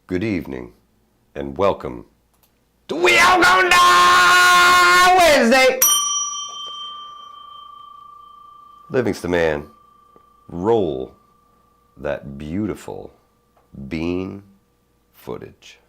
Good evening, and welcome to We All Gonna Die Wednesday. Livingston man, roll that beautiful bean footage.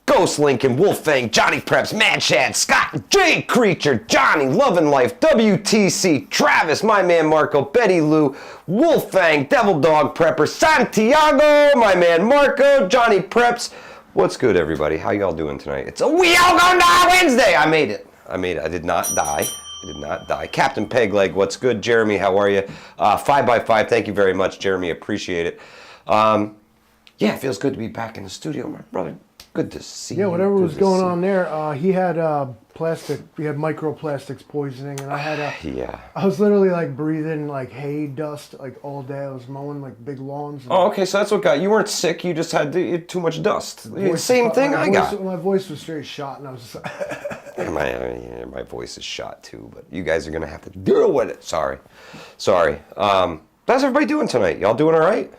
Ghost Lincoln, Wolfang, Johnny Preps, Mad Shad, Scott, J Creature, Johnny, Lovin' Life, WTC, Travis, my man Marco, Betty Lou, Wolfang, Devil Dog Prepper, Santiago, my man Marco, Johnny Preps. What's good, everybody? How y'all doing tonight? It's a We All Gonna Die Wednesday. I made it. I did not die. Captain Pegleg, what's good? Jeremy, how are you? 5x5, thank you very much, Jeremy. Appreciate it. Yeah, it feels good to be back in the studio, my brother. Good to see you. Yeah, whatever was going on there, he had microplastics poisoning, and I had I was literally like breathing like hay dust like all day. I was mowing like big lawns. Oh, okay, so that's what got you. Weren't sick, you just had too much dust. Same thing I got. My voice was straight shot, and I was just my voice is shot too, but you guys are gonna have to deal with it. Sorry. How's everybody doing tonight? Y'all doing all right?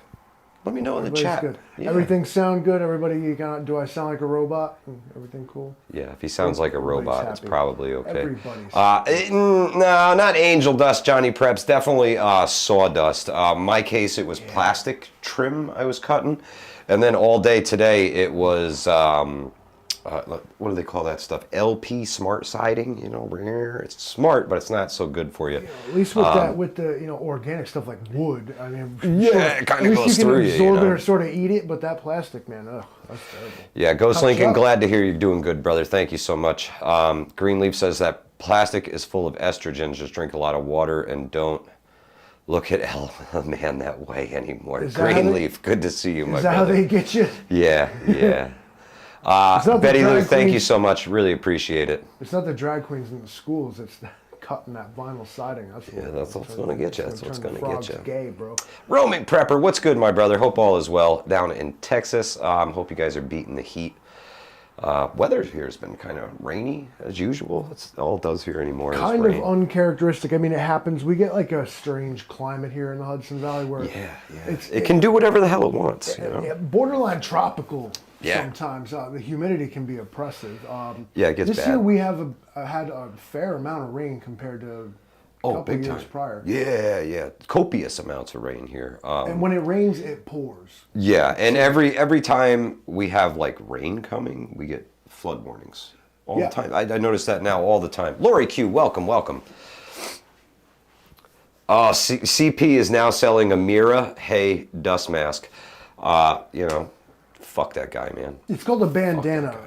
Let me know in the chat. Good. Yeah. Everything sound good? Everybody, do I sound like a robot? Everything cool? Yeah, if he sounds like a robot, it's probably okay. Everybody's no, not angel dust, Johnny Preps. Definitely sawdust. My case, it was plastic trim I was cutting. And then all day today, it was, what do they call that stuff? LP smart siding, it's smart, but it's not so good for you. At least with the organic stuff like wood. I mean, it kind of goes through you. You can absorb it or sort of eat it, but that plastic, man, that's terrible. Yeah, Ghost Lincoln, glad to hear you're doing good, brother. Thank you so much. Greenleaf says that plastic is full of estrogens. Just drink a lot of water and don't look at a man that way anymore. Greenleaf, good to see you, my brother. Is that how they get you? Yeah. Betty Lou, thank you so much. Really appreciate it. It's not the drag queens in the schools. It's cutting that vinyl siding. That's what's going to get you. That's what's going to get you. Gay, bro. Roman Prepper, what's good, my brother? Hope all is well down in Texas. Hope you guys are beating the heat. Weather here has been kind of rainy as usual. That's all it does here anymore. Kind of uncharacteristic. I mean, it happens. We get like a strange climate here in the Hudson Valley where it can do whatever the hell it wants. Borderline tropical. Sometimes the humidity can be oppressive. It gets bad. This year we have had a fair amount of rain compared to a couple of years prior. Yeah. Copious amounts of rain here. And when it rains, it pours. Yeah, and every time we have like rain coming, we get flood warnings all the time. I notice that now all the time. Lori Q, welcome. CP is now selling a Mira Hay dust mask. Fuck that guy, man. It's called a bandana,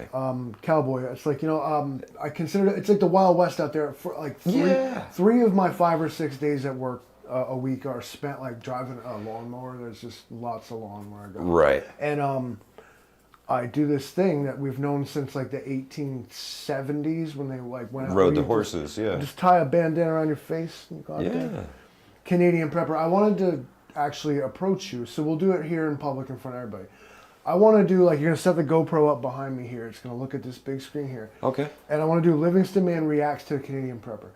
cowboy. It's like, I consider it, it's like the Wild West out there. For like three of my 5 or 6 days at work a week are spent like driving a lawnmower. There's just lots of lawn where I go. Right. And I do this thing that we've known since like the 1870s when they like went out. Rode the horses, Just tie a bandana around your face and go out there. Canadian Prepper. I wanted to actually approach you, so we'll do it here in public in front of everybody. I want to do, like, you're going to set the GoPro up behind me here. It's going to look at this big screen here. Okay. And I want to do Livingston Man reacts to a Canadian Prepper.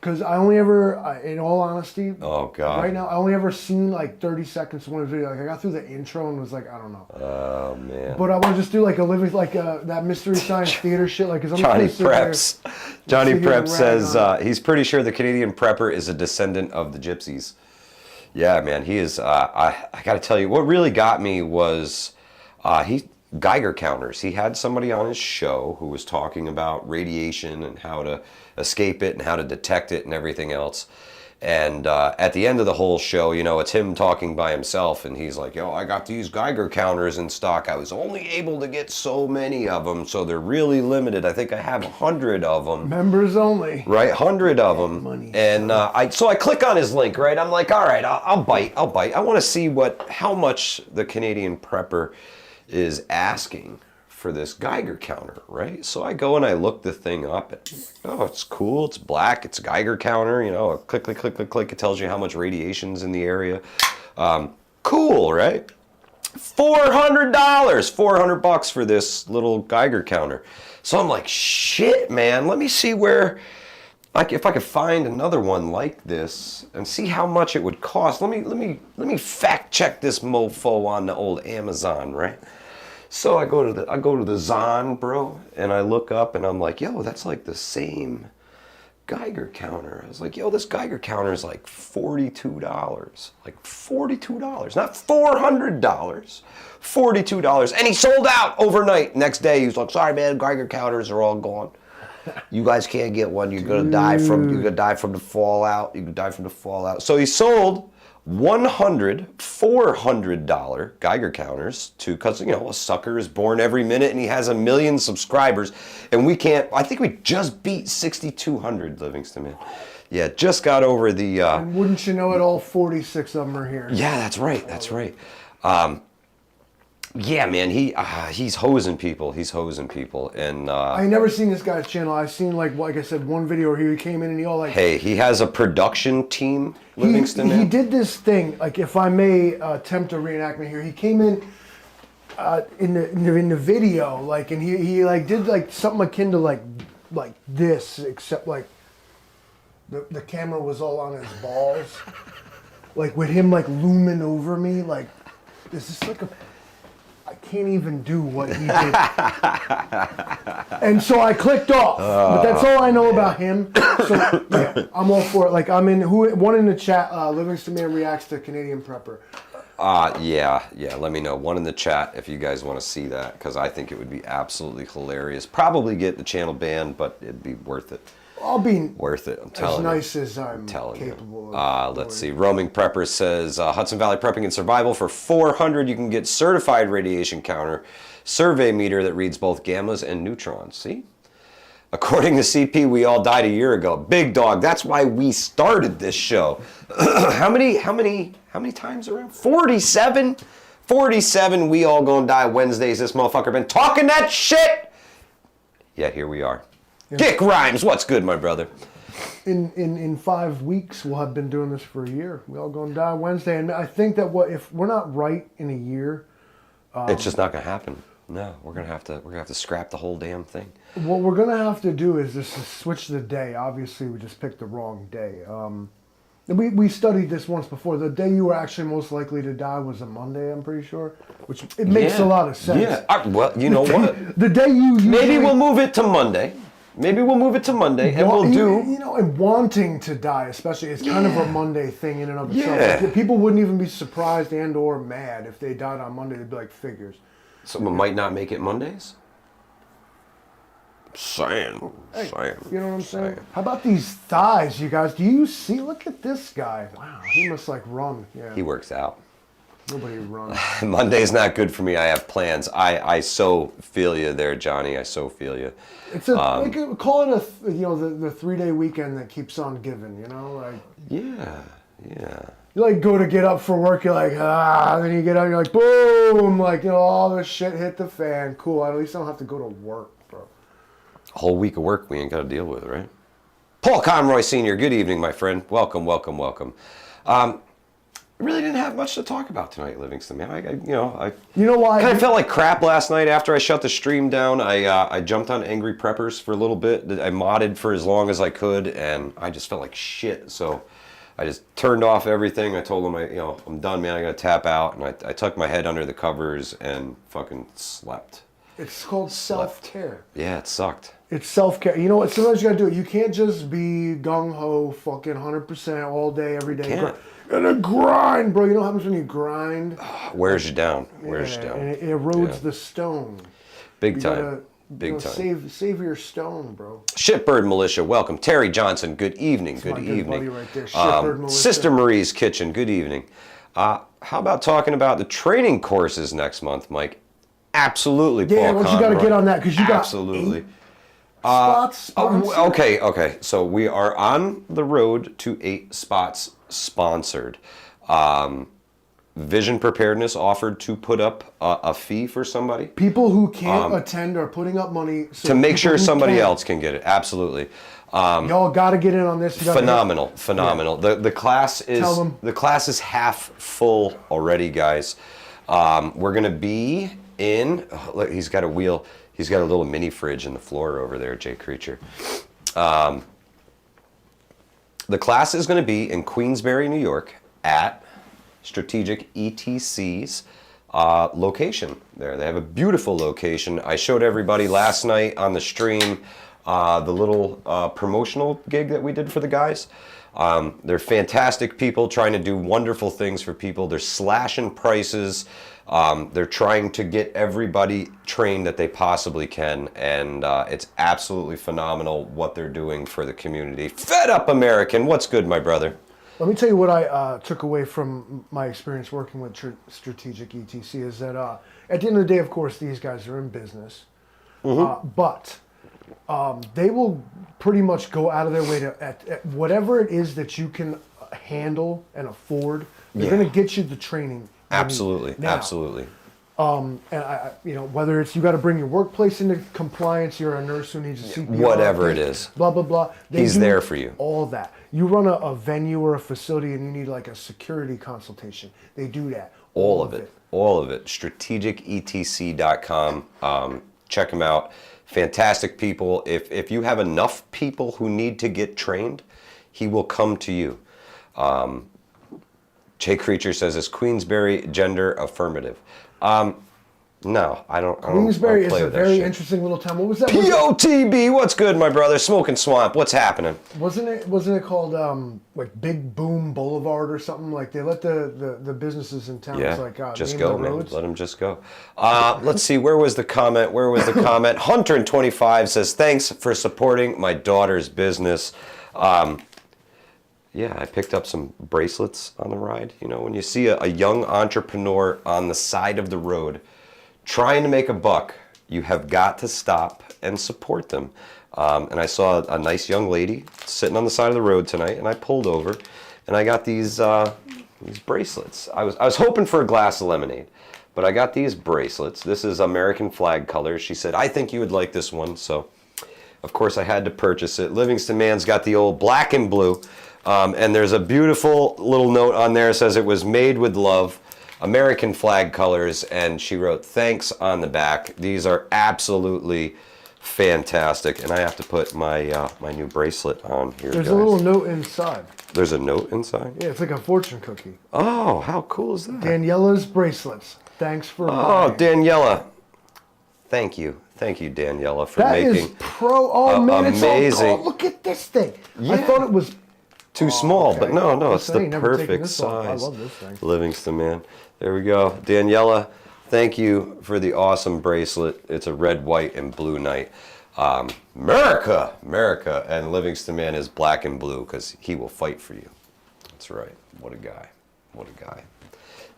Because I only ever, in all honesty, right now, I only ever seen, like, 30 seconds of one video. Like, I got through the intro and was like, I don't know. Oh, man. But I want to just do, like, that Mystery Science Theater shit. Like, Johnny Preps. Johnny Preps says he's pretty sure the Canadian Prepper is a descendant of the Gypsies. Yeah, man, he is. I got to tell you, what really got me was... Geiger counters. He had somebody on his show who was talking about radiation and how to escape it and how to detect it and everything else. And at the end of the whole show, you know, it's him talking by himself, and he's like, yo, I got these Geiger counters in stock. I was only able to get so many of them, so they're really limited. I think I have 100 of them. Members only. Right, 100 of them. Money. And so I click on his link, right? I'm like, all right, I'll bite. I want to see how much the Canadian prepper is asking for this Geiger counter, right? So I go and I look the thing up. And, oh, it's cool. It's black. It's a Geiger counter. You know, click, click, click, click, click. It tells you how much radiation's in the area. Cool, right? $400, 400 bucks for this little Geiger counter. So I'm like, shit, man. Let me see where, if I could find another one like this and see how much it would cost. Let me fact check this mofo on the old Amazon, right? So I go to the Zon, bro, and I look up and I'm like, yo, that's like the same Geiger counter. I was like, yo, this Geiger counter is like $42. Like $42, not $400. $42. And he sold out overnight. Next day, he was like, sorry, man, Geiger counters are all gone. You guys can't get one. You're gonna die from the fallout. You could die from the fallout. So he sold 100 $400 Geiger counters because, you know, a sucker is born every minute and he has 1 million subscribers, and we can't. I think we just beat 6,200, Livingston, man. Yeah, just got over the. And wouldn't you know it? All 46 of them are here. Yeah, that's right. That's right. Yeah, man, he's hosing people. He's hosing people, and I never seen this guy's channel. I've seen like I said, one video where he came in and he all like. Hey, he has a production team, Livingston. He did this thing. Like, if I may attempt a reenactment here, he came in the video, like, and he like did like something akin to like this, except like the camera was all on his balls, like with him like looming over me, like this is like a. I can't even do what he did. And so I clicked off. But that's all I know about him. So yeah, I'm all for it. Like, I'm in one in the chat, Livingston Man reacts to Canadian Prepper. Yeah, let me know. One in the chat if you guys want to see that, because I think it would be absolutely hilarious. Probably get the channel banned, but it'd be worth it. I'll be worth it. I'm telling you. As nice as I'm capable of. Let's see. Roaming Prepper says Hudson Valley Prepping and Survival for $400. You can get certified radiation counter survey meter that reads both gammas and neutrons. See? According to CP, we all died a year ago. Big dog. That's why we started this show. How many times around? 47. 47. We all gonna die Wednesdays. This motherfucker been talking that shit. Yet here we are. Yeah. Dick Rhymes, what's good, my brother? In 5 weeks, we'll have been doing this for a year. We all gonna die Wednesday, and I think that if we're not right in a year, it's just not gonna happen. No, we're gonna have to scrap the whole damn thing. What we're gonna have to do is just switch the day. Obviously, we just picked the wrong day. We studied this once before. The day you were actually most likely to die was a Monday, I'm pretty sure, which it makes a lot of sense. Yeah. Well, you know what? The day you maybe we'll move it to Monday. Maybe we'll move it to Monday, and we'll do. You know, and wanting to die, especially, is kind of a Monday thing in and of itself. Yeah. Like, people wouldn't even be surprised and or mad if they died on Monday. They'd be like, figures. Someone might not make it Mondays. Saying. You know what I'm saying? How about these thighs, you guys? Do you see? Look at this guy. Wow, he must like run. Yeah. He works out. Nobody runs. Monday's not good for me. I have plans. I so feel you there, Johnny. I so feel you. It's call it the 3-day weekend that keeps on giving. You know, like. Yeah. You like go to get up for work. You're like then you get out. You're like boom, like all this shit hit the fan. Cool. At least I don't have to go to work, bro. A whole week of work we ain't got to deal with, right? Paul Conroy Sr., good evening, my friend. Welcome. I really didn't have much to talk about tonight, Livingston, man. You know why? I kind of felt like crap last night after I shut the stream down. I jumped on Angry Preppers for a little bit. I modded for as long as I could, and I just felt like shit. So I just turned off everything. I told them, I'm done, man. I got to tap out. And I tucked my head under the covers and fucking slept. It's called self-care. Yeah, it sucked. It's self-care. You know what? Sometimes you got to do it. You can't just be gung-ho, fucking 100% all day, every day. Can't. Gotta grind, bro. You know what happens when you grind? Wears you down. And it erodes the stone. Big time. Big time. Save your stone, bro. Shitbird Militia, welcome. Terry Johnson, good evening. That's good my evening. Good buddy right there. Shitbird Militia. Sister Marie's Kitchen, good evening. How about talking about the training courses next month, Mike? Absolutely, Paul. Yeah, well, you got to get on that because you got absolutely. spots. Okay. So we are on the road to 8 spots sponsored. Vision Preparedness offered to put up a fee for somebody. People who can't attend are putting up money to make sure somebody else can get it. Absolutely. Y'all got to get in on this. Phenomenal. Yeah. The class is half full already, guys. We're gonna be in. Look, he's got a wheel. He's got a little mini fridge in the floor over there, Jay Creature. The class is going to be in Queensbury, New York, at Strategic ETC's location there. They have a beautiful location. I showed everybody last night on the stream the little promotional gig that we did for the guys. They're fantastic people trying to do wonderful things for people. They're slashing prices. They're trying to get everybody trained that they possibly can, and it's absolutely phenomenal what they're doing for the community. Fed Up American, what's good, my brother? Let me tell you what I took away from my experience working with Strategic ETC is that at the end of the day, of course, these guys are in business, but they will pretty much go out of their way to at whatever it is that you can handle and afford. They're going to get you the training. Absolutely, now, absolutely. And I, whether it's you got to bring your workplace into compliance, you're a nurse who needs a CPR, whatever it is, blah blah blah. He's there for you. All that. You run a venue or a facility, and you need like a security consultation. They do that. All of it. Strategicetc.com. Check them out. Fantastic people. If you have enough people who need to get trained, he will come to you. Jay Creature says, is Queensbury gender affirmative? No, I don't. Queensbury I don't is a very interesting little town. What was that? POTB, what's good, my brother? Smoking Swamp, what's happening? Wasn't it called like Big Boom Boulevard or something? Like they let the businesses in town just go, man. Let them just go. Let's see. Where was the comment? Hunter25 says, thanks for supporting my daughter's business. Yeah, I picked up some bracelets on the ride. When you see a young entrepreneur on the side of the road trying to make a buck, you have got to stop and support them. And I saw a nice young lady sitting on the side of the road tonight, and I pulled over, and I got these bracelets. I was hoping for a glass of lemonade, but I got these bracelets. This is American flag colors. She said, I think you would like this one, so of course I had to purchase it. Livingston Man's got the old black and blue. And there's a beautiful little note on there that says it was made with love, American flag colors, and she wrote thanks on the back. These are absolutely fantastic, and I have to put my my new bracelet on here. There's a little note inside. There's a note inside? Yeah, it's like a fortune cookie. Oh, how cool is that? Daniela's bracelets. Thanks for buying. Daniela. Thank you, Daniela, for making that is pro. Man, amazing. It's all, look at this thing. Yeah. I thought it was too small, okay. But no, it's the perfect size. I love this thing. Livingston Man. There we go. Daniela, thank you for the awesome bracelet. It's a red, white, and blue night. America, and Livingston Man is black and blue because he will fight for you. That's right. What a guy.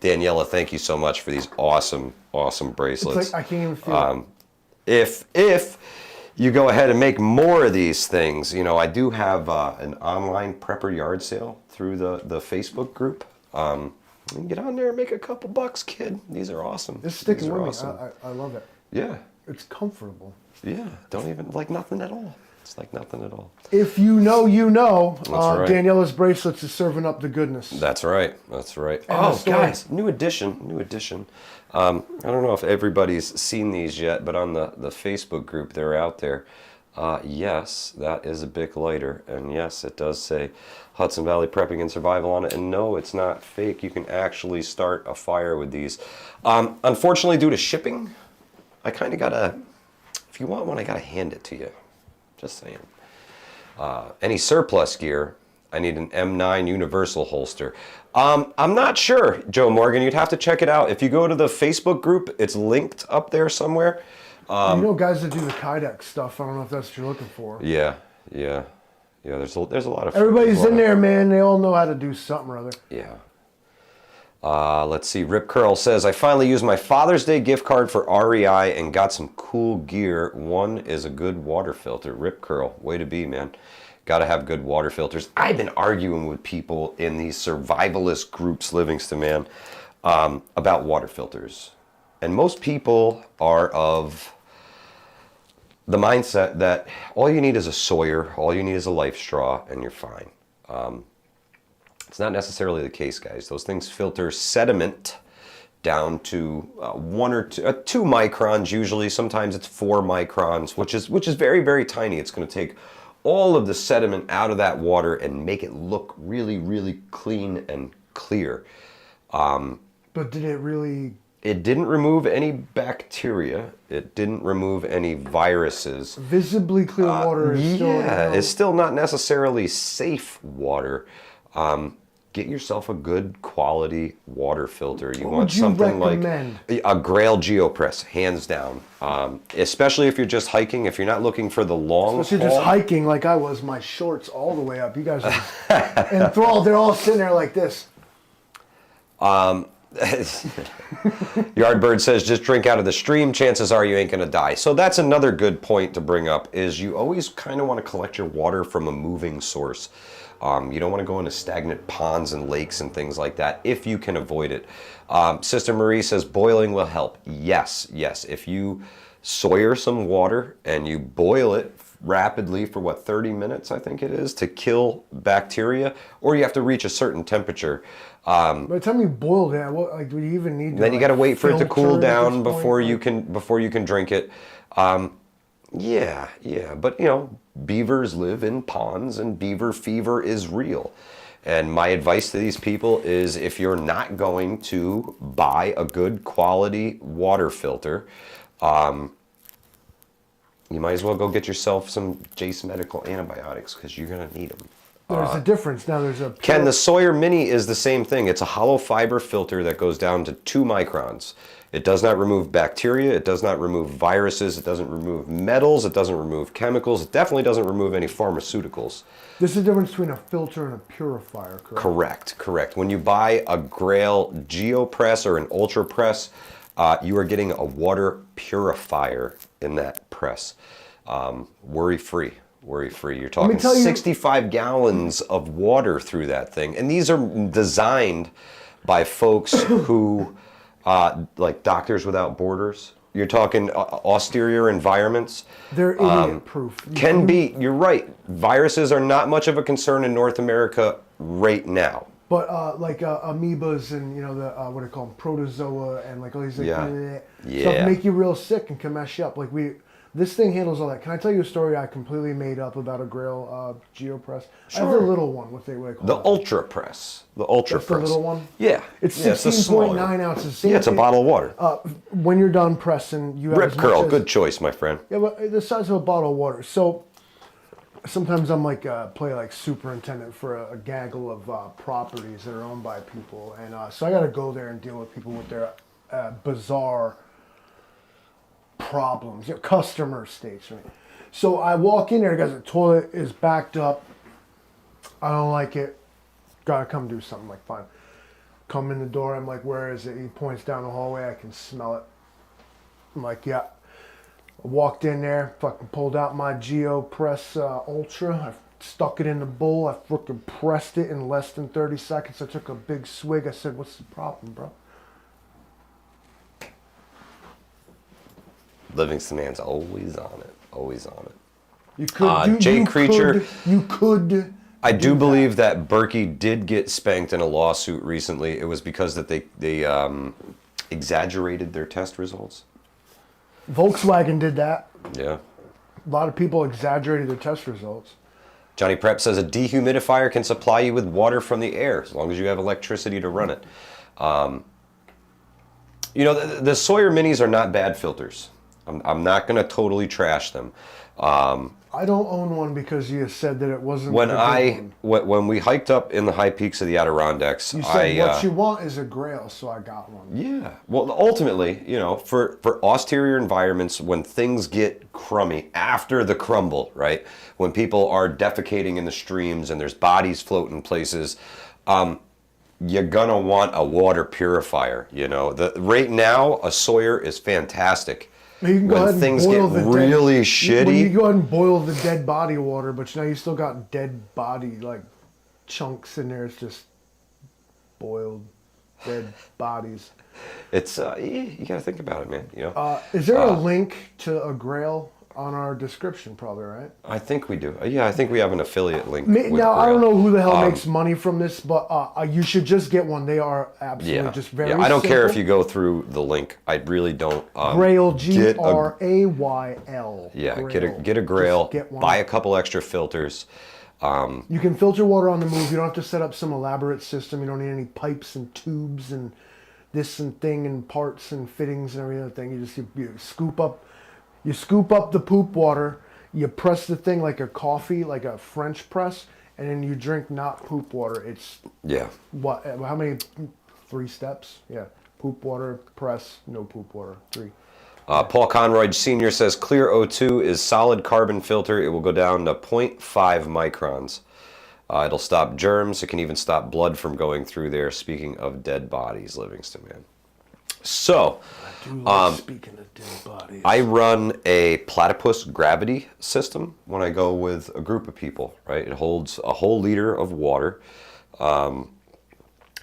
Daniela, thank you so much for these awesome bracelets. It's like I can't even feel it. If you go ahead and make more of these things, I do have an online prepper yard sale through the Facebook group. You can get on there and make a couple bucks, kid. These are awesome. It's sticking with me. I love it. Yeah. It's comfortable. Yeah. Don't even like nothing at all. It's like nothing at all. If you know, you know. That's right. Daniela's bracelets is serving up the goodness. That's right. Oh, guys, new edition. I don't know if everybody's seen these yet, but on the Facebook group, they're out there. Yes, that is a Bic lighter, and yes, it does say Hudson Valley Prepping and Survival on it, and no, it's not fake. You can actually start a fire with these. Unfortunately, due to shipping, I kind of gotta, if you want one, I gotta hand it to you. Just saying. Any surplus gear, I need an M9 universal holster. I'm not sure, Joe Morgan. You'd have to check it out. If you go to the Facebook group, it's linked up there somewhere. You know, guys that do the Kydex stuff. I don't know if that's what you're looking for. Yeah. There's a lot of everybody's in there, man. They all know how to do something or other. Yeah. Let's see. Rip Curl says, I finally used my Father's Day gift card for REI and got some cool gear. One is a good water filter. Rip Curl, way to be, man. Got to have good water filters. I've been arguing with people in these survivalist groups, Livingston, man, about water filters. And most people are of the mindset that all you need is a Sawyer, all you need is a life straw, and you're fine. It's not necessarily the case, guys. Those things filter sediment down to 1 or 2 microns usually. Sometimes it's 4 microns, which is very, very tiny. It's going to take all of the sediment out of that water and make it look really, really clean and clear. But did it really? It didn't remove any bacteria. It didn't remove any viruses. Visibly clear water is still... Yeah, it's still not necessarily safe water. Get yourself a good quality water filter. You want something like a Grail GeoPress, hands down. Especially if you're just hiking, if you're not looking for the long haul. Especially just hiking like I was, my shorts all the way up. You guys are enthralled. They're all sitting there like this. Yardbird says, just drink out of the stream. Chances are you ain't going to die. So that's another good point to bring up, is you always kind of want to collect your water from a moving source. You don't want to go into stagnant ponds and lakes and things like that if you can avoid it. Sister Marie says boiling will help. Yes. If you Sawyer some water and you boil it rapidly for 30 minutes, I think it is, to kill bacteria, or you have to reach a certain temperature. By the time you boil that, do you even need to? Then you got to wait for it to cool down before you can drink it. Yeah, but beavers live in ponds and beaver fever is real. And my advice to these people is, if you're not going to buy a good quality water filter, you might as well go get yourself some Jace Medical antibiotics, because you're going to need them. There's a difference. Now there's a... Ken, the Sawyer Mini is the same thing. It's a hollow fiber filter that goes down to 2 microns. It does not remove bacteria. It does not remove viruses. It doesn't remove metals. It doesn't remove chemicals. It definitely doesn't remove any pharmaceuticals. There's a difference between a filter and a purifier, correct? Correct. When you buy a Grail GeoPress or an Ultra Press, you are getting a water purifier in that press. Worry-free. You're talking 65 gallons of water through that thing. And these are designed by folks who, like Doctors Without Borders. You're talking austere environments. They're idiot-proof. You're right. Viruses are not much of a concern in North America right now. But like amoebas and what do they call them, protozoa and like all these stuff make you real sick and can mess you up. This thing handles all that. Can I tell you a story I completely made up about a Grail GeoPress? Sure. I have the little one. What they call the Ultra Press. The Ultra That's Press. The little one. Yeah. It's 16.9 ounces. Yeah, it's a bottle of water. When you're done pressing, you have Rip Curl. Good choice, my friend. Yeah, but the size of a bottle of water. So sometimes I'm play like superintendent for a gaggle of properties that are owned by people, and so I got to go there and deal with people with their bizarre problems, customer states. Right? So I walk in there, guys. The toilet is backed up. I don't like it. Gotta come do something. Like, fine. Come in the door. I'm like, where is it? He points down the hallway. I can smell it. I'm like, yeah. I walked in there, fucking pulled out my GeoPress Ultra. I stuck it in the bowl. I fucking pressed it in less than 30 seconds. I took a big swig. I said, what's the problem, bro? Livingston man's always on it. Always on it. You could Jay Creature. You could. I do believe that Berkey did get spanked in a lawsuit recently. It was because that they exaggerated their test results. Volkswagen did that. Yeah. A lot of people exaggerated their test results. Johnny Prep says a dehumidifier can supply you with water from the air as long as you have electricity to run it. The Sawyer Minis are not bad filters. I'm not going to totally trash them. I don't own one because you said that it wasn't. When we hiked up in the high peaks of the Adirondacks, you said what you want is a Grail, so I got one. Yeah. Well, ultimately, for austere environments, when things get crummy after the crumble, right? When people are defecating in the streams and there's bodies floating places, you're gonna want a water purifier. Right now a Sawyer is fantastic. You can go ahead and things boil get the really dead, shitty. You go ahead and boil the dead body water, but now you still got dead body like chunks in there. It's just boiled dead bodies. It's you gotta think about it, man. Is there a link to a Grail on our description? Probably, right? I think we do. Yeah, I think we have an affiliate link. Now with I don't Grail. know who the hell makes money from this, but you should just get one. They are absolutely just very. Yeah, I don't care simple. if you go through the link. I really don't. Grail, Grayl. Yeah, Grail. get a Grail. Just get one. Buy a couple extra filters. You can filter water on the move. You don't have to set up some elaborate system. You don't need any pipes and tubes and this and thing and parts and fittings and every other thing. You just you scoop up the poop water. You press the thing like a coffee, like a French press, and then you drink not poop water. It's what? How many? 3 steps? Yeah. Poop water, press, no poop water. 3. Paul Conroy Sr. says clear O2 is solid carbon filter. It will go down to 0.5 microns. It'll stop germs. It can even stop blood from going through there. Speaking of dead bodies, Livingston, man. So, speaking of dead bodies, I run a platypus gravity system when I go with a group of people, right? It holds a whole liter of water.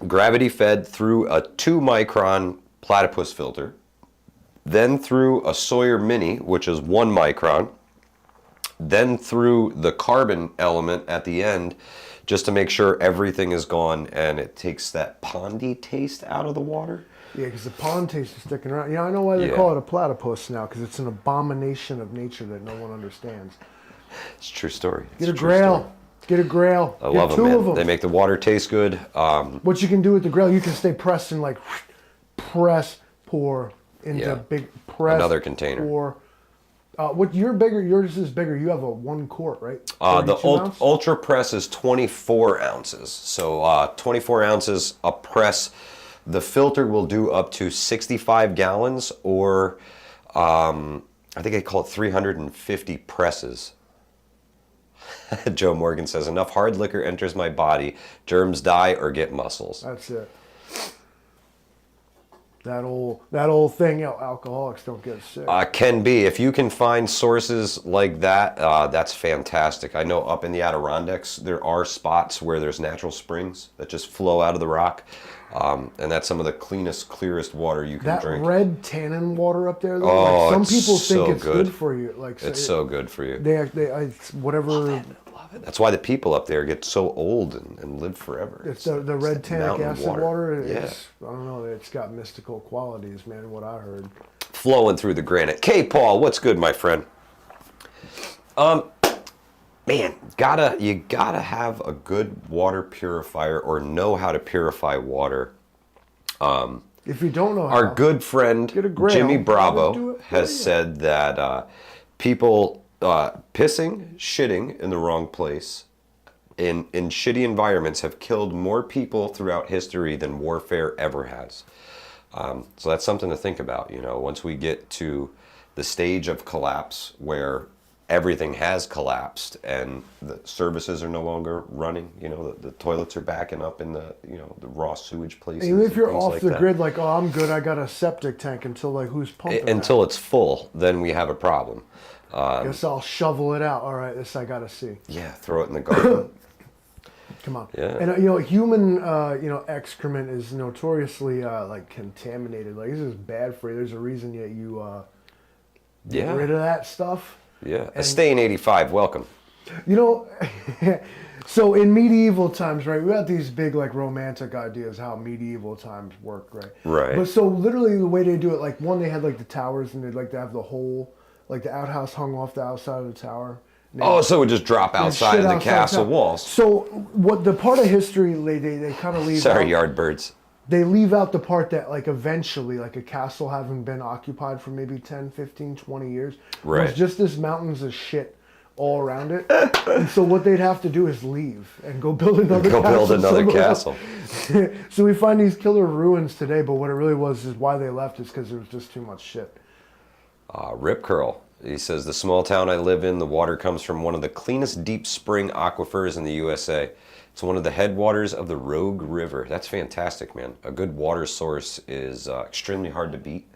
Gravity fed through a 2-micron platypus filter, then through a Sawyer Mini, which is 1 micron, then through the carbon element at the end, just to make sure everything is gone and it takes that pondy taste out of the water. Yeah, because the pond taste is sticking around. Yeah, I know why they call it a platypus now, because it's an abomination of nature that no one understands. It's a true story. Get a Grail. Get a Grail. I love them, man. They make the water taste good. What you can do with the Grail, you can stay pressed and like press, pour into big press. Another container. Pour. What you're bigger? Yours is bigger. You have a 1 quart, right? The Ultra Press is 24 ounces. So 24 ounces a press. The filter will do up to 65 gallons, or I think they call it 350 presses. Joe Morgan says, enough hard liquor enters my body, germs die or get muscles. That's it. That old thing, alcoholics don't get sick. Can be. If you can find sources like that, that's fantastic. I know up in the Adirondacks, there are spots where there's natural springs that just flow out of the rock. And that's some of the cleanest, clearest water you can drink. That red tannin water up there, though, like some people think it's good for you. Like it's so good for you. It's whatever. Love it. That's why the people up there get so old and live forever. It's the red tannic acid water. Yeah. I don't know. It's got mystical qualities, man. What I heard. Flowing through the granite. K. Paul, what's good, my friend? Man, you gotta have a good water purifier or know how to purify water. If you don't know how, our good friend Jimmy Bravo has you. said that people pissing, shitting in the wrong place in shitty environments have killed more people throughout history than warfare ever has. So that's something to think about. Once we get to the stage of collapse where everything has collapsed and the services are no longer running, the toilets are backing up in the raw sewage places. Even if you're off like the that. grid, like, oh, I'm good, I got a septic tank, until like, who's pumping until that? It's full, then we have a problem. Guess I'll shovel it out. All right, this I gotta see. Yeah, throw it in the garden. Come on. Yeah. And human excrement is notoriously like contaminated. Like, this is bad for you. There's a reason that you get rid of that stuff. Yeah. Stain 85, welcome. So in medieval times, right, we got these big like romantic ideas how medieval times work, right? Right. But so literally the way they do it, like one, they had like the towers and they'd like to have the whole, like the outhouse hung off the outside of the tower. So it would just drop outside of the castle walls. So what the part of history they kind of leave Sorry, out, Yardbirds. They leave out the part that like eventually like a castle having been occupied for maybe 10, 15, 20 years Right. was just this mountains of shit all around it. And so what they'd have to do is leave and go build another castle. Go build another castle. So we find these killer ruins today, but what it really was is why they left is because there was just too much shit. Rip Curl. He says, the small town I live in, the water comes from one of the cleanest deep spring aquifers in the USA. It's one of the headwaters of the Rogue River. That's fantastic, man. A good water source is extremely hard to beat.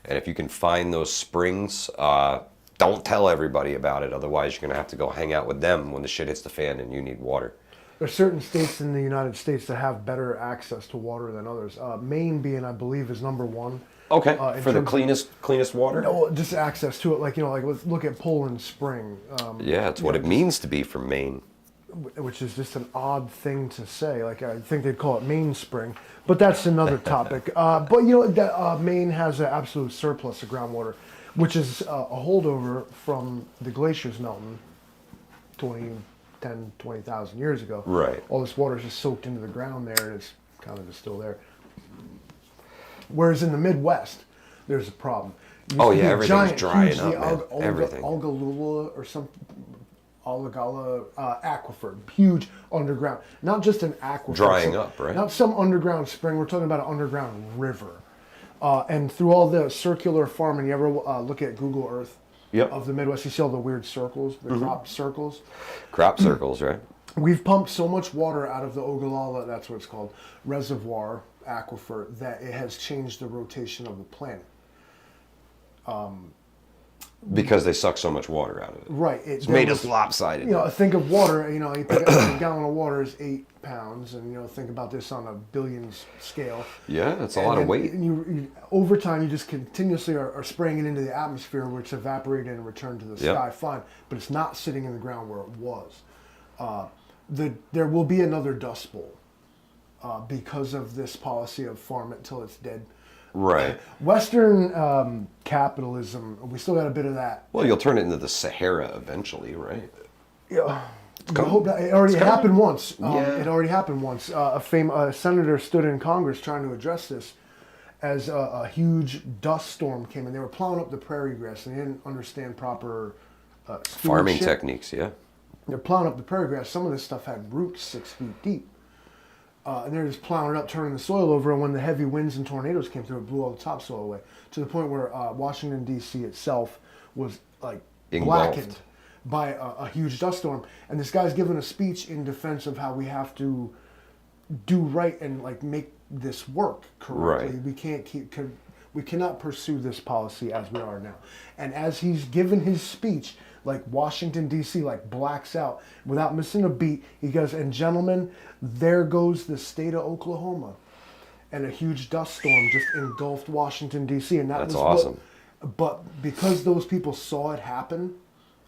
And if you can find those springs, don't tell everybody about it. Otherwise, you're going to have to go hang out with them when the shit hits the fan and you need water. There are certain states in the United States that have better access to water than others. Maine being, I believe, is number one. Okay, for the cleanest water? No, just access to it. Like, let's look at Poland Spring. Yeah, it's what it means to be from Maine. Which is just an odd thing to say. Like, I think they'd call it Maine Spring. But that's another topic. But, Maine has an absolute surplus of groundwater, which is a holdover from the glaciers melting 20,000 years ago. Right. All this water is just soaked into the ground there, and it's kind of just still there. Whereas in the Midwest, there's a problem. Everything's drying up, man. Everything. Algalula or some Alagala aquifer, huge underground. Not just an aquifer. Drying up, right? Not some underground spring. We're talking about an underground river. And through all the circular farming, you ever look at Google Earth of the Midwest, you see all the weird circles, the crop circles. Crop circles, right? We've pumped so much water out of the Ogallala, that's what it's called, reservoir aquifer, that it has changed the rotation of the planet. Because they suck so much water out of it. Right. It's made us lopsided. Think of water, you pick up a gallon of water is 8 pounds, and, think about this on a billions scale. Yeah, that's a lot of weight. And you, over time, you just continuously are spraying it into the atmosphere, where it's evaporated and returned to the sky, fine, but it's not sitting in the ground where it was. There will be another Dust Bowl because of this policy of farm it till it's dead. Right. Western capitalism, we still got a bit of that. Well, you'll turn it into the Sahara eventually, right? Yeah. I hope that, it already happened once. It already happened once. A senator stood in Congress trying to address this as a huge dust storm came in. They were plowing up the prairie grass, and they didn't understand proper farming techniques, yeah. They're plowing up the prairie grass. Some of this stuff had roots 6 feet deep. And they're just plowing it up, turning the soil over, and when the heavy winds and tornadoes came through, it blew all the topsoil away, to the point where Washington, D.C. itself was, blackened by a huge dust storm. And this guy's giving a speech in defense of how we have to do right and, make this work correctly. Right. We cannot pursue this policy as we are now. And as he's given his speech, Washington, D.C., blacks out without missing a beat. He goes, and gentlemen, there goes the state of Oklahoma. And a huge dust storm just engulfed Washington, D.C. And that's awesome. But because those people saw it happen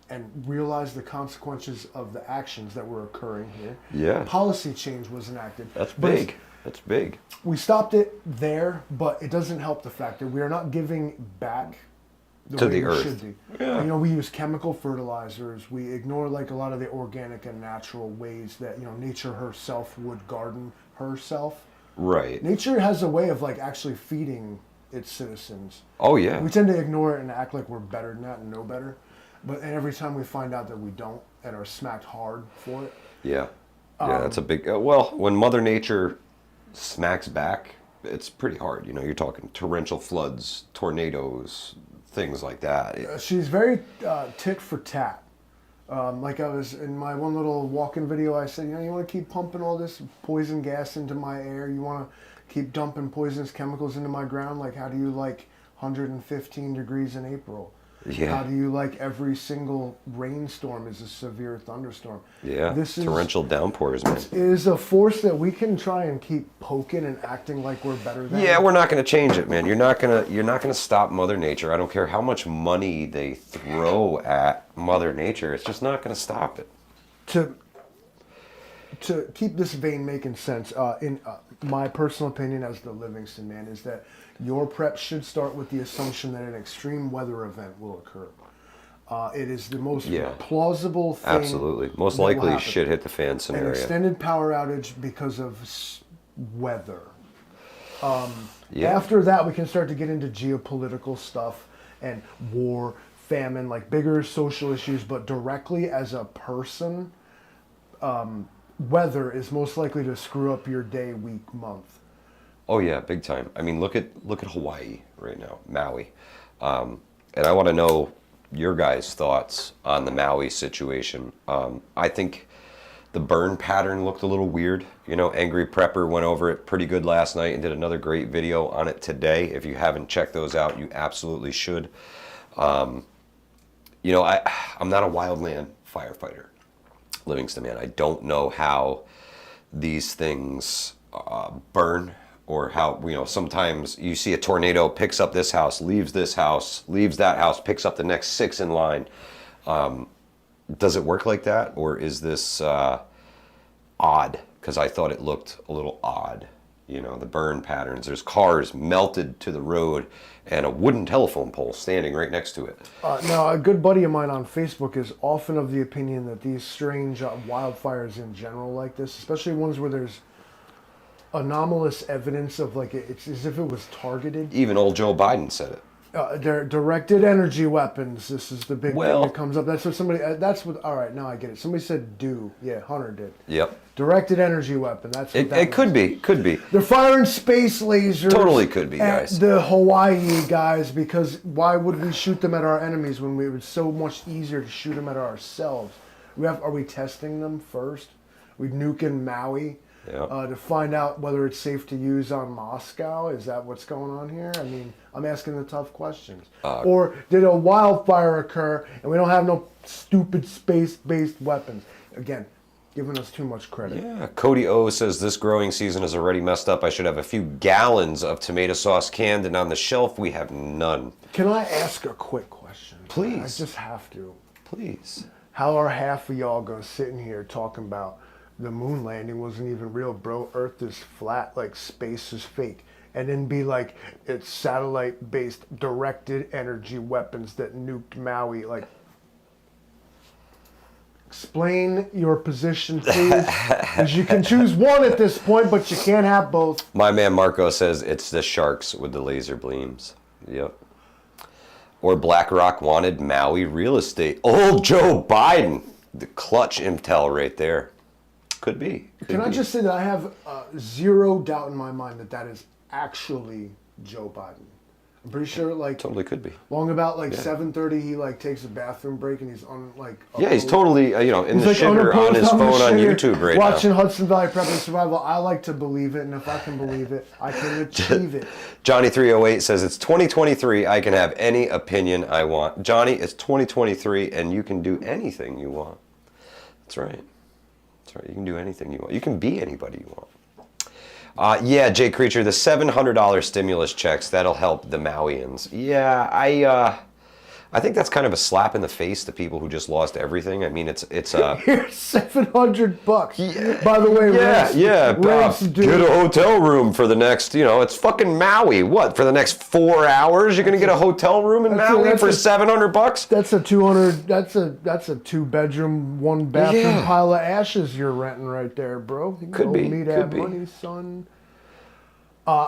and realized the consequences of the actions that were occurring here, policy change was enacted. That's big. That's big. We stopped it there, but it doesn't help the fact that we are not giving back to the earth. Should be. Yeah. We use chemical fertilizers. We ignore a lot of the organic and natural ways that nature herself would garden herself. Right. Nature has a way of actually feeding its citizens. Oh yeah. We tend to ignore it and act like we're better than that and know better. And every time we find out that we don't and are smacked hard for it. Yeah. Yeah, that's a big. When Mother Nature smacks back, it's pretty hard. You're talking torrential floods, tornadoes, things like that. She's very tit for tat. I was in my one little walk-in video, I said, you want to keep pumping all this poison gas into my air? You want to keep dumping poisonous chemicals into my ground? How do you 115 degrees in April? Yeah. How do you every single rainstorm is a severe thunderstorm? Yeah. This torrential downpours, man. It is a force that we can try and keep poking and acting like we're better than. Yeah, we're not going to change it, man. You're not gonna stop Mother Nature. I don't care how much money they throw at Mother Nature. It's just not going to stop it. To keep this vein making sense, in my personal opinion as the Livingston man, is that your prep should start with the assumption that an extreme weather event will occur. It is the most plausible thing. Absolutely. Most likely shit hit the fan scenario. An extended power outage because of weather. After that, we can start to get into geopolitical stuff and war, famine, like bigger social issues, but directly as a person, weather is most likely to screw up your day, week, month. Oh yeah, big time. I mean, look at Hawaii right now, Maui, and I want to know your guys' thoughts on the Maui situation. I think the burn pattern looked a little weird. You know, Angry Prepper went over it pretty good last night and did another great video on it today. If you haven't checked those out, you absolutely should. You know, I'm not a wildland firefighter, Livingston man. I don't know how these things burn, or how, you know, sometimes you see a tornado picks up this house, leaves that house, picks up the next 6 in line. Does it work like that, or is this odd? Because I thought it looked a little odd. You know, the burn patterns. There's cars melted to the road and a wooden telephone pole standing right next to it. Now, a good buddy of mine on Facebook is often of the opinion that these strange wildfires in general like this, especially ones where there's anomalous evidence of, like, it's as if it was targeted. Even old Joe Biden said it. They're directed energy weapons. This is the big thing Well, that comes up. That's what somebody. That's what. All right, now I get it. Somebody said do. Yeah, Hunter did. Yep. Directed energy weapon. That's what that It could be. Could be. They're firing space lasers. Totally could be, at guys. the Hawaii guys, because why would we shoot them at our enemies when it was so much easier to shoot them at ourselves? Are we testing them first? We nuking Maui to find out whether it's safe to use on Moscow? Is that what's going on here? I mean, I'm asking the tough questions. Or did a wildfire occur and we don't have no stupid space-based weapons? Again, giving us too much credit. Yeah, Cody O says this growing season is already messed up. I should have a few gallons of tomato sauce canned, and on the shelf we have none. Can I ask a quick question? Please. I just have to. Please. How are half of y'all gonna sit in here talking about the moon landing wasn't even real, bro? Earth is flat, like space is fake. And then be like, it's satellite-based directed energy weapons that nuked Maui. Like, explain your position, please. Because you can choose one at this point, but you can't have both. My man Marco says it's the sharks with the laser beams. Yep. Or BlackRock wanted Maui real estate. Old Joe Biden. The clutch intel right there. Could be. Can I just say that I have zero doubt in my mind that that is actually Joe Biden. I'm pretty sure, like, Totally could be. long about like 7:30, he like takes a bathroom break and he's on like. Yeah, he's totally in He's the like shitter on unopposed his on the phone on shitter, YouTube right watching now. Hudson Valley Prep and Survival. I like to believe it, and if I can believe it, I can achieve it. Johnny 308 says it's 2023. I can have any opinion I want. Johnny, it's 2023, and you can do anything you want. That's right. That's right. You can do anything you want. You can be anybody you want. Yeah, Jay Creature, the $700 stimulus checks, that'll help the Mauians. Yeah, I think that's kind of a slap in the face to people who just lost everything. I mean, it's Here's $700. Yeah. By the way, get a hotel room for the next, it's fucking Maui. What, for the next 4 hours? You're gonna get a hotel room in Maui for $700? That's a 200. That's a 2-bedroom, 1-bathroom pile of ashes you're renting right there, bro. Could be. Me that money, son.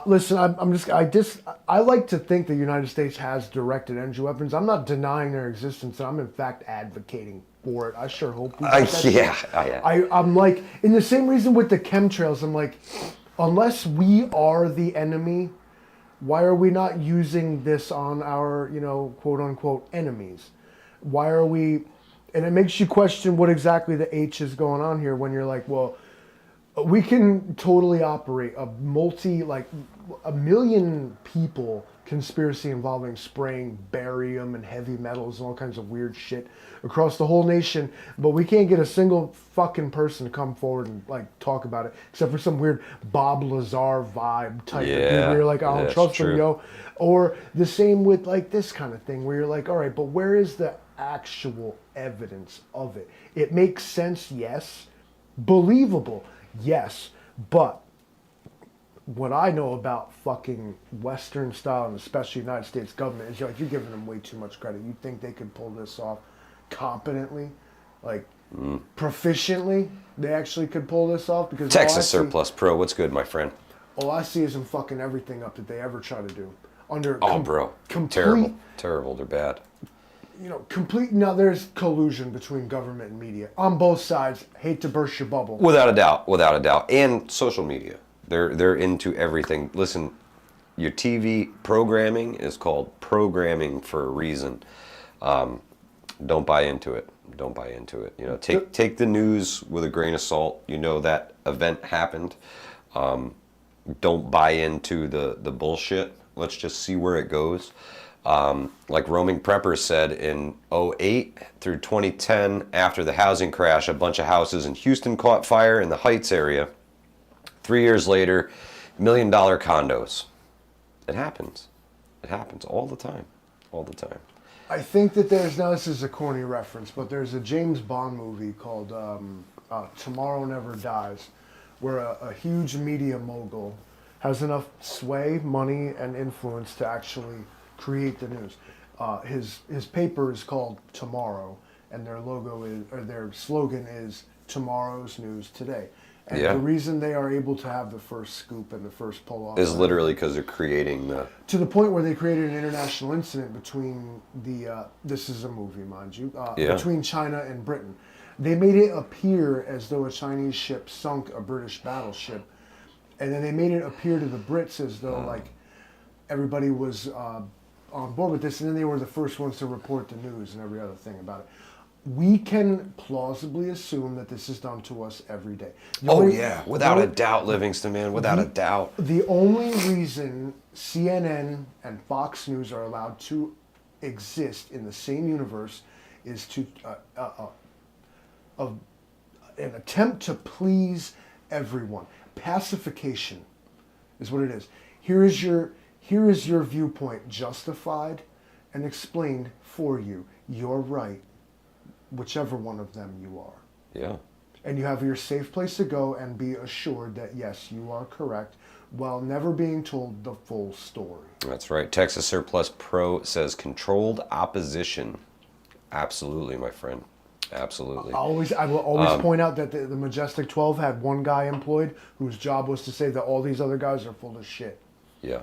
Listen, I like to think the United States has directed energy weapons. I'm not denying their existence. I'm in fact advocating for it. I sure hope we get that. I'm like, in the same reason with the chemtrails, I'm like, unless we are the enemy, why are we not using this on our, quote unquote enemies? Why are we, and it makes you question what exactly the H is going on here when you're like, well, we can totally operate a million people conspiracy involving spraying barium and heavy metals and all kinds of weird shit across the whole nation, but we can't get a single fucking person to come forward and like talk about it, except for some weird Bob Lazar vibe type of dude where you're like, I don't trust him, yo. Or the same with like this kind of thing where you're like, all right, but where is the actual evidence of it? It makes sense, yes. Believable, yes, but what I know about fucking Western style and especially United States government is you're giving them way too much credit. You think they could pull this off competently, like proficiently? They actually could pull this off because Texas Surplus Pro, what's good, my friend? All I see is them fucking everything up that they ever try to do under bro, terrible, they're bad. complete. Now there's collusion between government and media on both sides. Hate to burst your bubble. Without a doubt, and social media. They're into everything. Listen, your TV programming is called programming for a reason. Don't buy into it. Don't buy into it. Take the news with a grain of salt. That event happened. Don't buy into the bullshit. Let's just see where it goes. Like Roaming Prepper said, in 2008 through 2010, after the housing crash, a bunch of houses in Houston caught fire in the Heights area. 3 years later, $1 million condos. It happens. It happens all the time. All the time. I think that this is a corny reference, but there's a James Bond movie called Tomorrow Never Dies, where a huge media mogul has enough sway, money, and influence to actually create the news. His paper is called Tomorrow, and their slogan is Tomorrow's News Today. And the reason they are able to have the first scoop and the first pull off is literally because they're creating to the point where they created an international incident between this is a movie, mind you, between China and Britain. They made it appear as though a Chinese ship sunk a British battleship, and then they made it appear to the Brits as though like everybody was on board with this, and then they were the first ones to report the news and every other thing about it. We can plausibly assume that this is done to us every day. Without a doubt, Livingston, man, without a doubt. The only reason CNN and Fox News are allowed to exist in the same universe is to an attempt to please everyone. Pacification is what it is. Here is your viewpoint justified and explained for you. You're right. Whichever one of them you are. Yeah. And you have your safe place to go and be assured that, yes, you are correct, while never being told the full story. That's right. Texas Surplus Pro says controlled opposition. Absolutely, my friend. Absolutely. I will always point out that the Majestic 12 had one guy employed whose job was to say that all these other guys are full of shit. Yeah.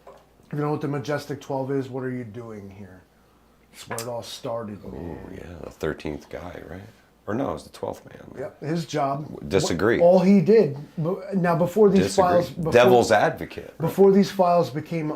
If you know what the Majestic 12 is, what are you doing here? That's where it all started. Oh, yeah, the 13th guy, right? Or no, it was the 12th man. Yeah, his job. Disagree. All he did. Now, before these files. Devil's advocate. Right? Before these files became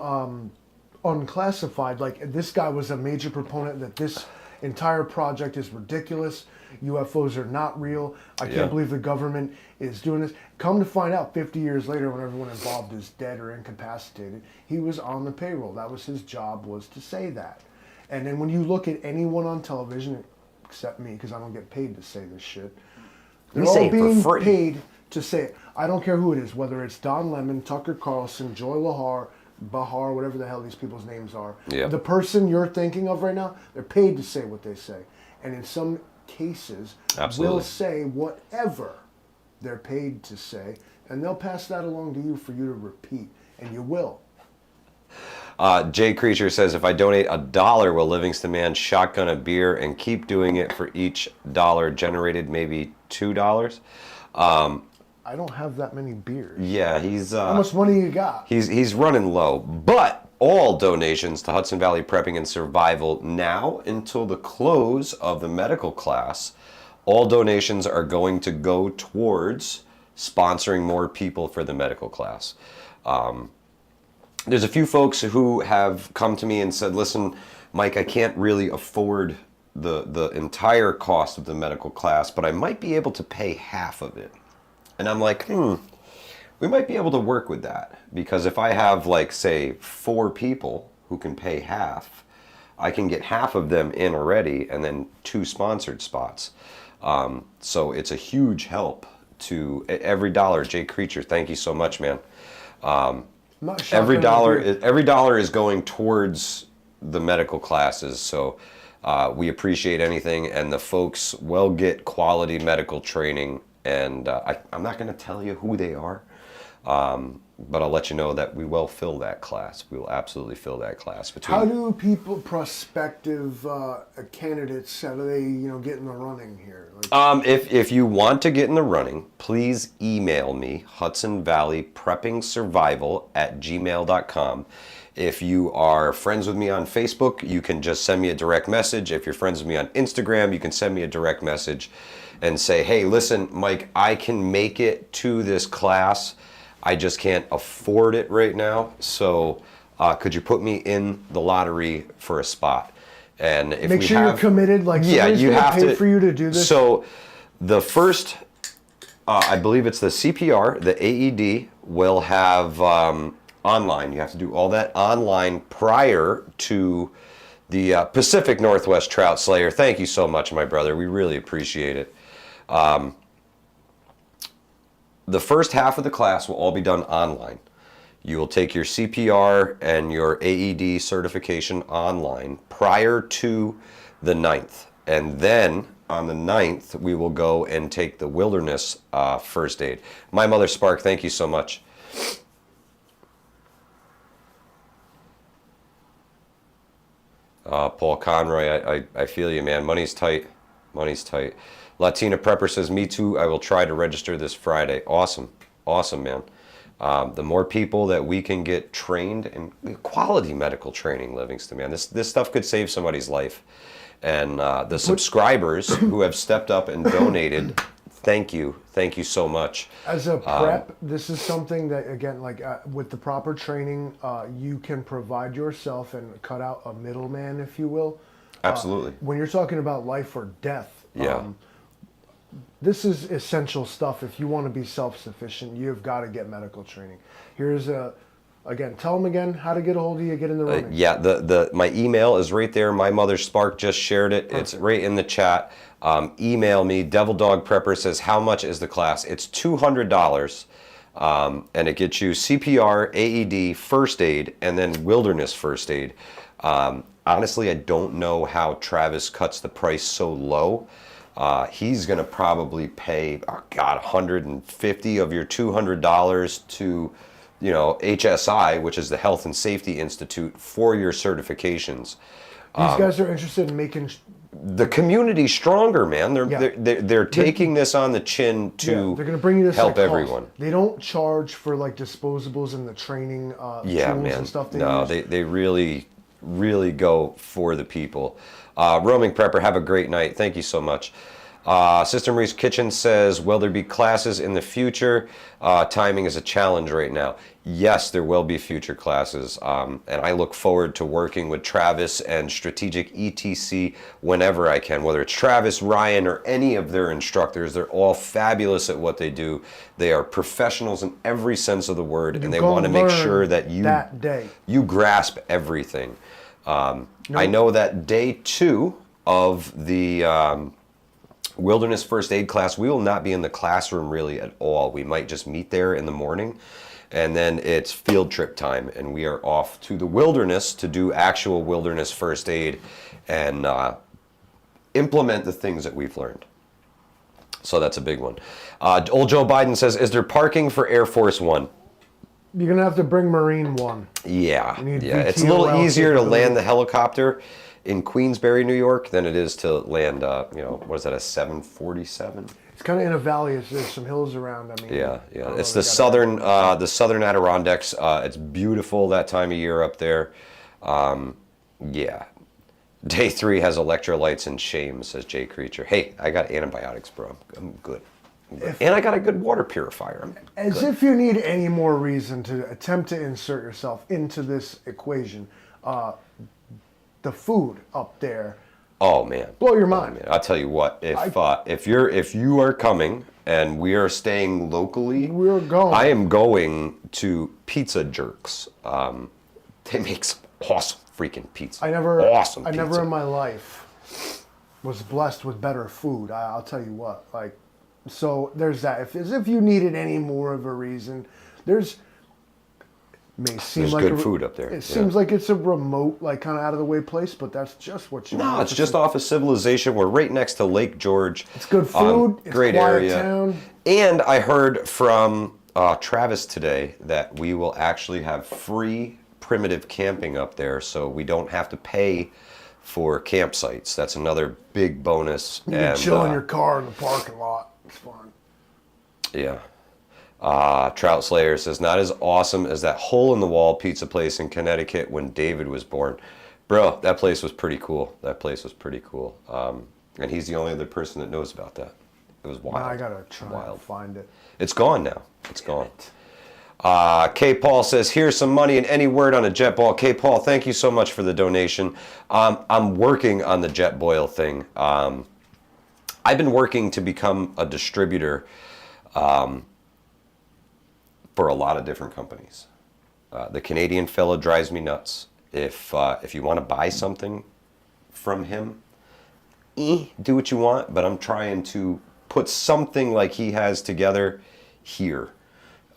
unclassified, like this guy was a major proponent that this entire project is ridiculous. UFOs are not real. I can't believe the government is doing this. Come to find out, 50 years later, when everyone involved is dead or incapacitated, he was on the payroll. That was his job, was to say that. And then when you look at anyone on television, except me, because I don't get paid to say this shit, they're all being paid to say it. I don't care who it is, whether it's Don Lemon, Tucker Carlson, Joy Bahar, whatever the hell these people's names are. Yeah. The person you're thinking of right now, they're paid to say what they say. And in some cases, will say whatever they're paid to say, and they'll pass that along to you for you to repeat, and you will. Jay Creature says, if I donate $1, will Livingston Man shotgun a beer and keep doing it for each dollar generated, maybe $2? I don't have that many beers. Yeah, he's... How much money you got? He's running low. But all donations to Hudson Valley Prepping and Survival now until the close of the medical class, all donations are going to go towards sponsoring more people for the medical class. There's a few folks who have come to me and said, listen, Mike, I can't really afford the entire cost of the medical class, but I might be able to pay half of it. And I'm like, we might be able to work with that. Because if I have, like, say, 4 people who can pay half, I can get half of them in already and then 2 sponsored spots. So it's a huge help to every dollar. Jay Creature, thank you so much, man. Every dollar is going towards the medical classes, so we appreciate anything, and the folks will get quality medical training, and I'm not going to tell you who they are, but I'll let you know that we will fill that class. We will absolutely fill that class. How do people, prospective candidates, how do they, get in the running here? Like, if you want to get in the running, please email me, Hudson Valley Prepping Survival @gmail.com. If you are friends with me on Facebook, you can just send me a direct message. If you're friends with me on Instagram, you can send me a direct message and say, hey, listen, Mike, I can make it to this class. I just can't afford it right now. So could you put me in the lottery for a spot? And if make sure you're committed, like you have to pay for you to do this. So the first, I believe it's the CPR, the AED will have online. You have to do all that online prior to the Pacific Northwest Trout Slayer. Thank you so much, my brother. We really appreciate it. The first half of the class will all be done online. You will take your CPR and your AED certification online prior to the 9th. And then on the 9th, we will go and take the wilderness first aid. My Mother Spark, thank you so much. Paul Conroy, I feel you, man. Money's tight. Money's tight. Latina Prepper says, me too. I will try to register this Friday. Awesome. Awesome, man. The more people that we can get trained in quality medical training, Livingston, man, this stuff could save somebody's life. And the subscribers who have stepped up and donated, thank you so much. As a prep, this is something that, again, like with the proper training, you can provide yourself and cut out a middleman, if you will. Absolutely. When you're talking about life or death, this is essential stuff. If you want to be self-sufficient, you've got to get medical training. Here's again, tell them again how to get a hold of you, get in the running. My email is right there. My Mother Spark just shared it. Perfect. It's right in the chat. Email me. Devil Dog Prepper says, how much is the class? It's $200, and it gets you CPR, AED, first aid, and then wilderness first aid. Honestly, I don't know how Travis cuts the price so low. He's going to probably pay, $150 of your $200 to, HSI, which is the Health and Safety Institute, for your certifications. These guys are interested in making the community stronger, man. They're taking this on the chin to they're going to bring you this help everyone. They don't charge for like disposables and the training tools and stuff. They really go for the people. Roaming Prepper, have a great night. Thank you so much. Sister Marie's Kitchen says, will there be classes in the future? Timing is a challenge right now. Yes, there will be future classes. And I look forward to working with Travis and Strategic ETC whenever I can, whether it's Travis, Ryan, or any of their instructors. They're all fabulous at what they do. They are professionals in every sense of the word, and they want to make sure that you grasp everything. I know that day 2 of the Wilderness First Aid class, we will not be in the classroom really at all. We might just meet there in the morning, and then it's field trip time, and we are off to the wilderness to do actual wilderness first aid and implement the things that we've learned. So that's a big one. Old Joe Biden says, is there parking for Air Force One? You're going to have to bring Marine One. Yeah. It's a little easier to land the helicopter in Queensbury, New York, than it is to land, what is that, a 747? It's kind of in a valley. There's some hills around. It's the southern Adirondacks. It's beautiful that time of year up there. Day 3 has electrolytes and shame, says Jay Creature. Hey, I got antibiotics, bro. I'm good. And I got a good water purifier. If you need any more reason to attempt to insert yourself into this equation, the food up there. Oh man, blow your mind. I'll tell you what. If you are coming and we are staying locally, we're going. I am going to Pizza Jerks. They make some awesome freaking pizza. I never in my life was blessed with better food. I'll tell you what. So there's that. If you needed any more of a reason, there's good food up there. It seems like it's a remote, kind of out of the way place, but that's just what you want. No, it's just off of Civilization. We're right next to Lake George. It's good food. It's great quiet area. Town. And I heard from Travis today that we will actually have free primitive camping up there, so we don't have to pay for campsites. That's another big bonus. You can chill in your car in the parking lot. It's fun. Yeah. Trout Slayer says, not as awesome as that hole-in-the-wall pizza place in Connecticut when David was born. Bro, that place was pretty cool. And he's the only other person that knows about that. It was wild. Now I gotta try to find it. It's gone now. It's gone. K. Paul says, here's some money and any word on a jet ball. K. Paul, thank you so much for the donation. I'm working on the jet boil thing. I've been working to become a distributor for a lot of different companies. The Canadian fella drives me nuts. If you want to buy something from him, do what you want, but I'm trying to put something like he has together here.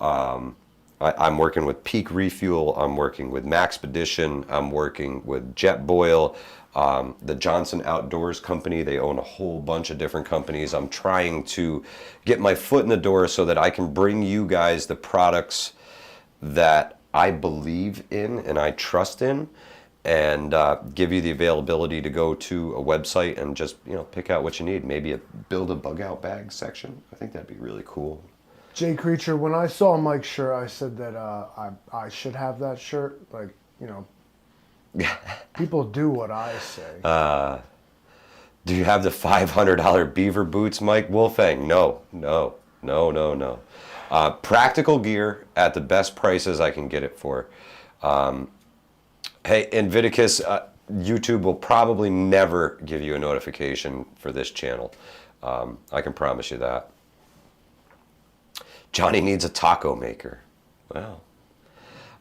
I'm working with Peak Refuel, I'm working with Maxpedition, I'm working with Jet Boil, the Johnson Outdoors company. They own a whole bunch of different companies. I'm trying to get my foot in the door so that I can bring you guys the products that I believe in and I trust in, and give you the availability to go to a website and just, pick out what you need. Maybe build a bug out bag section. I think that'd be really cool. Jay Creature, when I saw Mike's shirt, I said that I should have that shirt. Like, people do what I say. Do you have the $500 beaver boots, Mike Wolfang? No. Practical gear at the best prices I can get it for. Hey, Inviticus, YouTube will probably never give you a notification for this channel. I can promise you that. Johnny needs a taco maker. Well,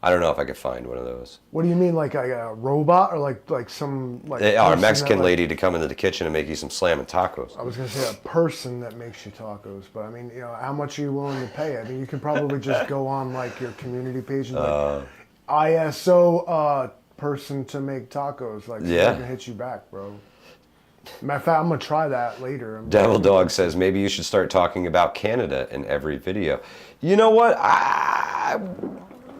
I don't know if I could find one of those. What do you mean, like a robot, or like some like a Mexican lady to come into the kitchen and make you some slamming tacos? I was gonna say a person that makes you tacos, but I mean, how much are you willing to pay? I mean, you can probably just go on like your community page and like ISO person to make tacos. Like, yeah, I can hit you back, bro. Matter of fact, I'm gonna try that later. Devil Dog says maybe you should start talking about Canada in every video. You know what?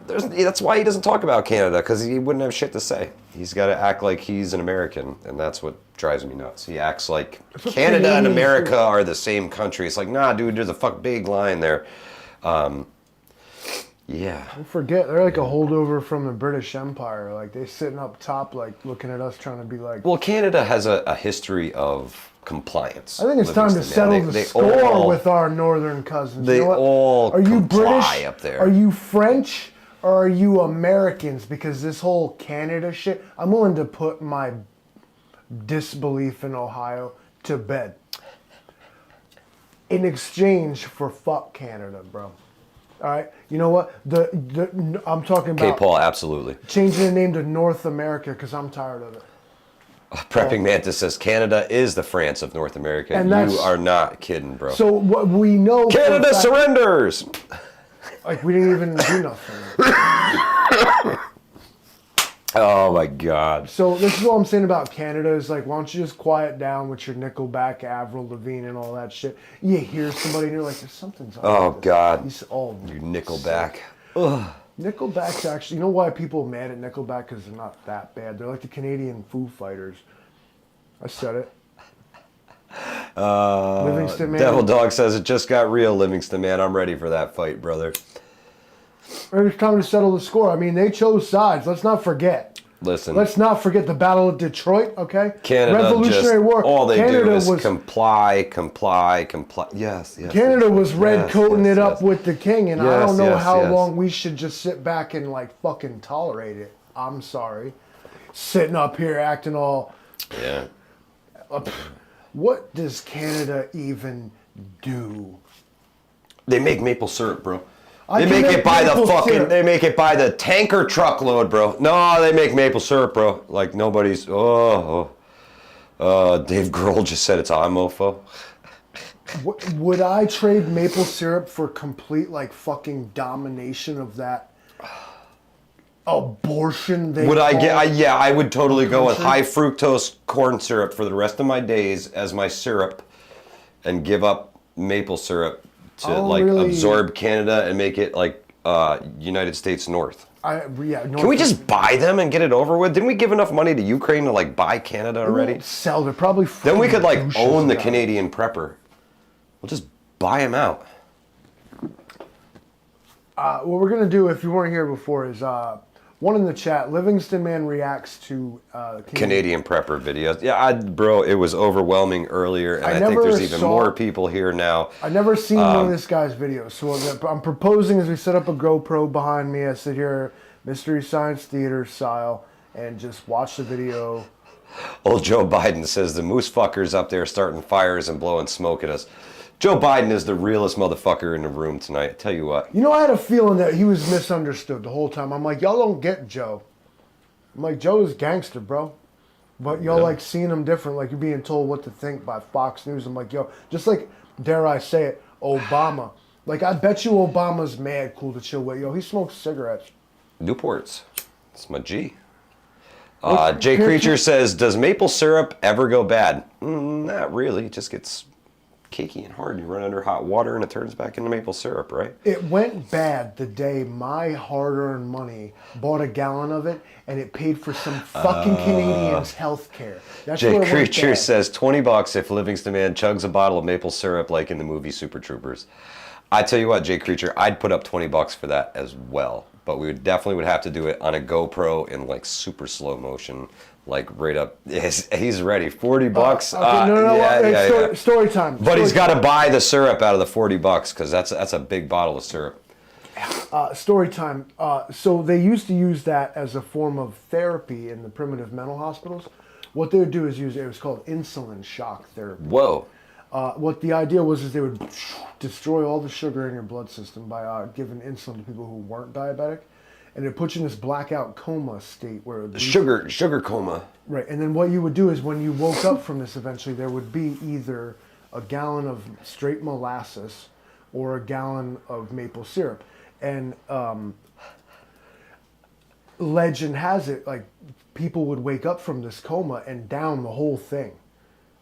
That's why he doesn't talk about Canada, because he wouldn't have shit to say. He's got to act like he's an American, and that's what drives me nuts. He acts like Canada and America are the same country. It's like, nah, dude, there's a big line there. Yeah. Don't forget, they're like a holdover from the British Empire. Like, they sitting up top, like, looking at us trying to be like... Well, Canada has a history of compliance. I think it's time to settle the score with our northern cousins. They all are you comply British? Up there. Are you French? Or are you Americans? Because this whole Canada shit, I'm willing to put my disbelief in Ohio to bed. In exchange for fuck Canada, bro. All right, you know what? I'm talking about. Okay, Paul, absolutely. Changing the name to North America because I'm tired of it. Prepping Mantis says Canada is the France of North America. And you are not kidding, bro. So what we know. Canada surrenders. Like, we didn't even do nothing. Oh my God. So this is what I'm saying about Canada is like, why don't you just quiet down with your Nickelback, Avril Lavigne, and all that shit. You hear somebody and you're like, there's something's Oh God. He's all you Nickelback. Ugh. Nickelback's actually, you know why people are mad at Nickelback? Because they're not that bad. They're like the Canadian Foo Fighters. I said it. Livingston Man. Devil Dog says it just got real, Livingston Man. I'm ready for that fight, brother. It's time to settle the score. I mean, they chose sides. Let's not forget. Listen. Let's not forget the Battle of Detroit, okay? Canada Revolutionary War. All they Canada do is was, comply. Yes. Canada was red coating it up with the king, and I don't know how yes. long we should just sit back and like fucking tolerate it. I'm sorry. Sitting up here acting all... Yeah. What does Canada even do? They make maple syrup, bro. They make it by the fucking. They make it by the tanker truckload, bro. No, they make maple syrup, bro. Like nobody's. Dave Grohl just said it's a mofo. Would I trade maple syrup for complete like fucking domination of that abortion? I would totally go with high fructose corn syrup for the rest of my days as my syrup, and give up maple syrup to absorb Canada and make it like United States North. North. Can we just buy them and get it over with? Didn't we give enough money to Ukraine to like buy Canada already? They sell. They're probably. Then we could like own the Canadian prepper. We'll just buy them out. What we're gonna do, if you weren't here before, is one in the chat. Livingston Man reacts to Canadian prepper videos. Yeah, bro, it was overwhelming earlier, and I think there's even more people here now. I've never seen one of this guy's videos, so I'm proposing as we set up a GoPro behind me, I sit here, Mystery Science Theater style, and just watch the video. Old Joe Biden says the moose fuckers up there starting fires and blowing smoke at us. Joe Biden is the realest motherfucker in the room tonight. I tell you what. You know, I had a feeling that he was misunderstood the whole time. I'm like, y'all don't get Joe. I'm like, Joe is gangster, bro. But y'all like seeing him different, like you're being told what to think by Fox News. I'm like, yo, just like, dare I say it, Obama. Like, I bet you Obama's mad cool to chill with. Yo, he smokes cigarettes. Newports. It's my G. Jay Creature says, does maple syrup ever go bad? Not really. It just gets cakey and hard. You run under hot water and it turns back into maple syrup, right? It went bad the day my hard-earned money bought a gallon of it and it paid for some fucking Canadians' health care. Jay Creature says $20 if Livingston Man chugs a bottle of maple syrup like in the movie Super Troopers. I tell you what, Jay Creature, I'd put up $20 for that as well. But we definitely would have to do it on a GoPro in like super slow motion, like right up. He's ready. $40. No. Story time. But he's got to buy the syrup out of the $40 because that's a big bottle of syrup. Story time. So they used to use that as a form of therapy in the primitive mental hospitals. What they would do is it was called insulin shock therapy. Whoa. What the idea was is they would destroy all the sugar in your blood system by giving insulin to people who weren't diabetic, and it puts you in this blackout coma state where sugar coma. Right, and then what you would do is when you woke up from this, eventually there would be either a gallon of straight molasses or a gallon of maple syrup, and legend has it like people would wake up from this coma and down the whole thing.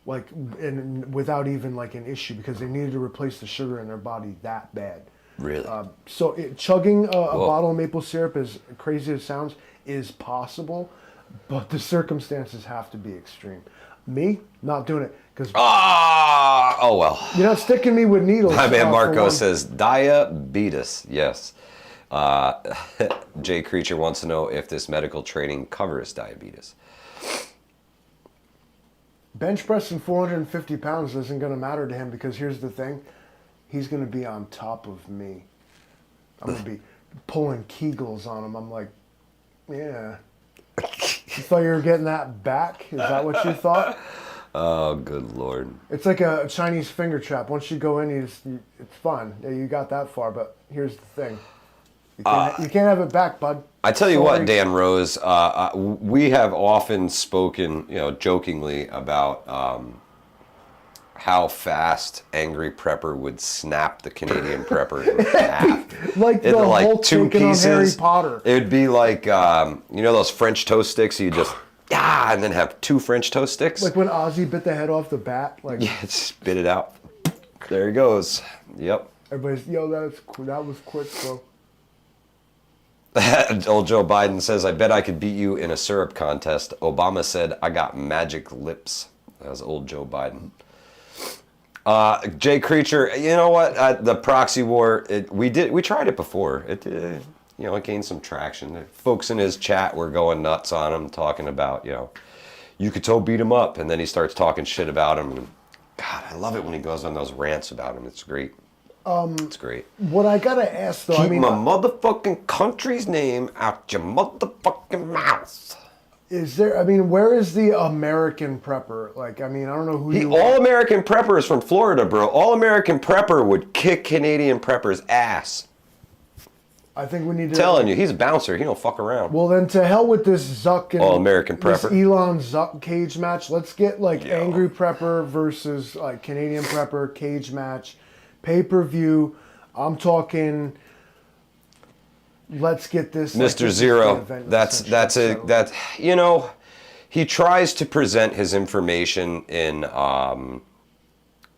Like, and without even like an issue because they needed to replace the sugar in their body that bad. Really? So chugging a bottle of maple syrup, as crazy as it sounds, is possible, but the circumstances have to be extreme. Me, not doing it because. Oh well. You're not sticking me with needles. My man Marco says diabetes. Yes. Jay Creature wants to know if this medical training covers diabetes. Bench pressing 450 pounds isn't going to matter to him because here's the thing. He's going to be on top of me. I'm going to be pulling Kegels on him. I'm like, yeah. You thought you were getting that back? Is that what you thought? Oh, good Lord. It's like a Chinese finger trap. Once you go in, it's fun. Yeah, you got that far, but here's the thing. You can't have it back, bud. I tell you what, Dan Rose, we have often spoken, jokingly about how fast Angry Prepper would snap the Canadian Prepper in half. Like the Hulk two pieces. On Harry Potter. It would be like, those French toast sticks you just, and then have two French toast sticks. Like when Ozzy bit the head off the bat. Like, yeah, spit it out. There he goes. Yep. Everybody's, that was quick, bro. Old Joe Biden says, I bet I could beat you in a syrup contest. Obama said, I got magic lips. That was old Joe Biden. Jay Creature, you know what? The proxy war, we tried it before. It gained some traction. Folks in his chat were going nuts on him, talking about, you could beat him up. And then he starts talking shit about him. And God, I love it when he goes on those rants about him. It's great. It's great. What I gotta ask though, keep my motherfucking country's name out your motherfucking mouth. Where is the American Prepper? Like, I don't know who you are. All American Prepper is from Florida, bro. All American Prepper would kick Canadian Prepper's ass. I think we need to. Telling you, he's a bouncer. He don't fuck around. Well, then to hell with this Zuck and All American Prepper. This Elon Zuck cage match. Let's get Angry Prepper versus Canadian Prepper cage match. Pay-per-view. I'm talking. Let's get this. Mr. Zero. He tries to present his information in.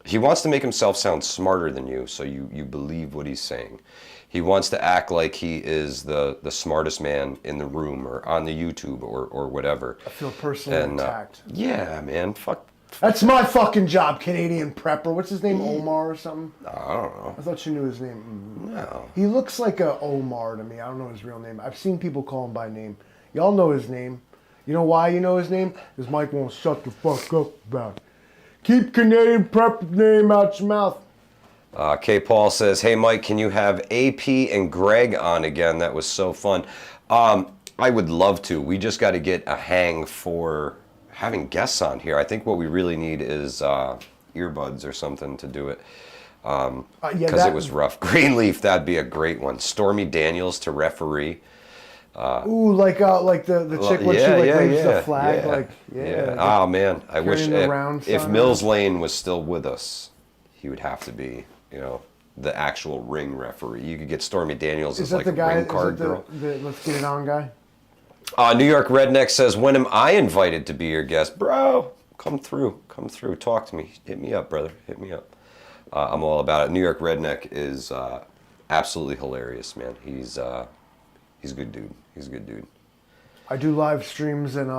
He wants to make himself sound smarter than you, so you believe what he's saying. He wants to act like he is the smartest man in the room or on the YouTube or whatever. I feel personally attacked. Yeah, man. Fuck That's my fucking job, Canadian prepper. What's his name, Omar or something? I don't know. I thought you knew his name. No. He looks like a Omar to me. I don't know his real name. I've seen people call him by name. Y'all know his name. You know why you know his name? Because Mike won't shut the fuck up about it. Keep Canadian prep name out your mouth. K. Paul says, hey, Mike, can you have AP and Greg on again? That was so fun. I would love to. We just got to get a hang for having guests on here. I think what we really need is earbuds or something to do it. Because it was rough. Greenleaf, that'd be a great one. Stormy Daniels to referee. Ooh, like the chick when she waves the flag, Oh man, I wish if Mills sign. Lane was still with us, he would have to be, the actual ring referee. You could get Stormy Daniels as like the guy, a ring card girl. The let's get it on guy. New York Redneck says, when am I invited to be your guest? Bro, come through, talk to me, hit me up, brother, hit me up. I'm all about it. New York Redneck is absolutely hilarious, man. He's a good dude. He's a good dude. I do live streams and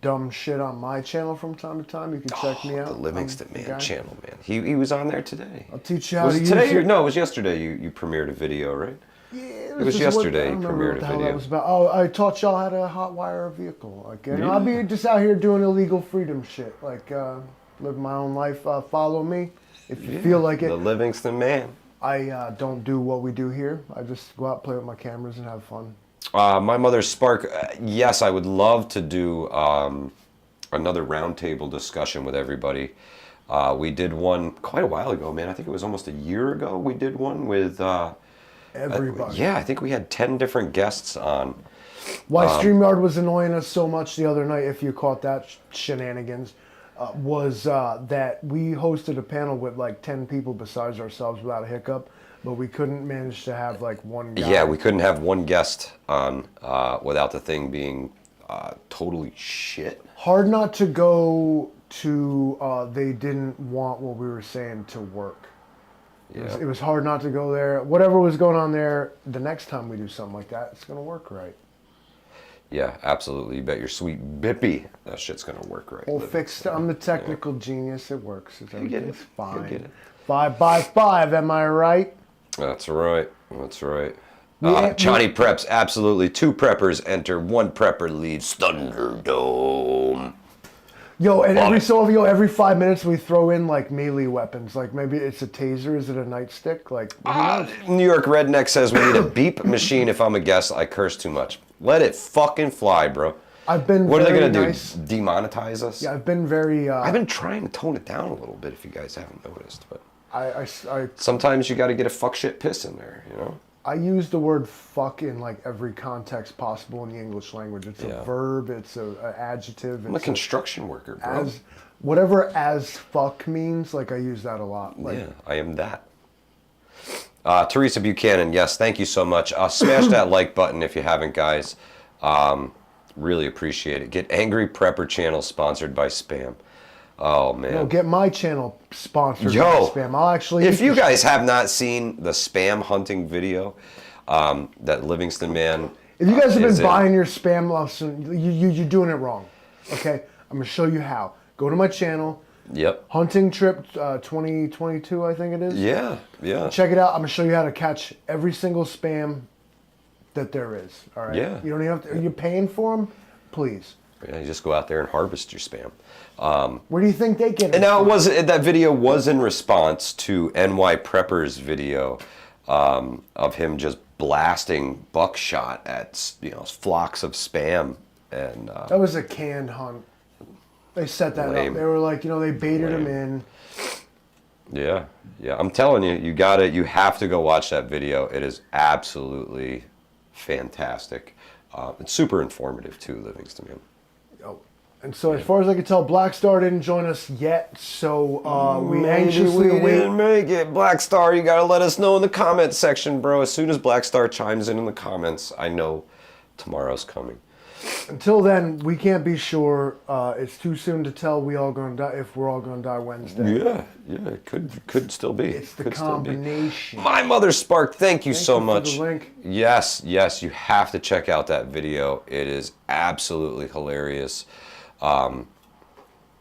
dumb shit on my channel from time to time. You can check me out. The Livingston Man channel, man. He was on there today. I'll teach you how was to it use today? it. No, it was yesterday. You premiered a video, right? Yeah, It was yesterday. You premiered a what the hell video. that was about. Oh, I taught y'all how to hotwire a vehicle. Like, I'll be just out here doing illegal freedom shit. Like, live my own life. Follow me if you feel like it. The Livingston Man. I don't do what we do here. I just go out, play with my cameras, and have fun. My mother's Spark. Yes, I would love to do another roundtable discussion with everybody. We did one quite a while ago, man. I think it was almost a year ago. We did one with everybody. Yeah, I think we had 10 different guests on. Why StreamYard was annoying us so much the other night, if you caught that shenanigans, was that we hosted a panel with like 10 people besides ourselves without a hiccup. But we couldn't manage to have like one guy. Yeah, we couldn't have one guest on without the thing being totally shit. Hard not to go to, they didn't want what we were saying to work. Yeah. It was hard not to go there. Whatever was going on there, the next time we do something like that, it's going to work right. Yeah, absolutely. You bet your sweet bippy that shit's going to work right. All fixed. I'm the technical genius. It works. Everything's fine. You get it. 5 by 5, am I right? That's right. That's right. Johnny Preps, absolutely. 2 preppers enter, 1 prepper leaves Thunderdome. Yo, and every 5 minutes we throw in like melee weapons. Like maybe it's a taser, is it a nightstick? Like New York Redneck says we need a beep machine if I'm a guest. I curse too much. Let it fucking fly, bro. I've been What are they very gonna nice. do? Demonetize us? Yeah, I've been very I've been trying to tone it down a little bit if you guys haven't noticed, but I sometimes you got to get a fuck shit piss in there, I use the word fuck in like every context possible in the English language. It's a verb, it's an adjective. I'm a construction worker, bro. Whatever as fuck means, like I use that a lot. Like, yeah, I am that. Teresa Buchanan, yes, thank you so much. Smash that like button if you haven't, guys. Really appreciate it. Get Angry Prepper channel sponsored by Spam. Oh, man. No, get my channel sponsored by Spam. I'll actually... If you guys have not seen the spam hunting video, that Livingston Man... If you guys have been buying your spam, you're doing it wrong. Okay? I'm going to show you how. Go to my channel. Yep. Hunting Trip 2022, I think it is. Yeah. Check it out. I'm going to show you how to catch every single spam that there is. All right? Yeah. You don't even have to... Are you paying for them? Please. Yeah, you just go out there and harvest your spam. Where do you think they get it? And now that video was in response to NY Prepper's video of him just blasting buckshot at flocks of spam, and that was a canned hunt. They set that up. They were like, they baited him in. Yeah. I'm telling you, you have to go watch that video. It is absolutely fantastic. It's super informative too, Livingston Man. And so, as far as I can tell, Black Star didn't join us yet. So we anxiously await. Didn't make it. Black Star, you gotta let us know in the comments section, bro. As soon as Black Star chimes in the comments, I know tomorrow's coming. Until then, we can't be sure. It's too soon to tell. We all gonna die if we're all gonna die Wednesday. Yeah, it could still be. It's the combination. My Mother Spark, thank you so much. For the link. Yes, you have to check out that video. It is absolutely hilarious.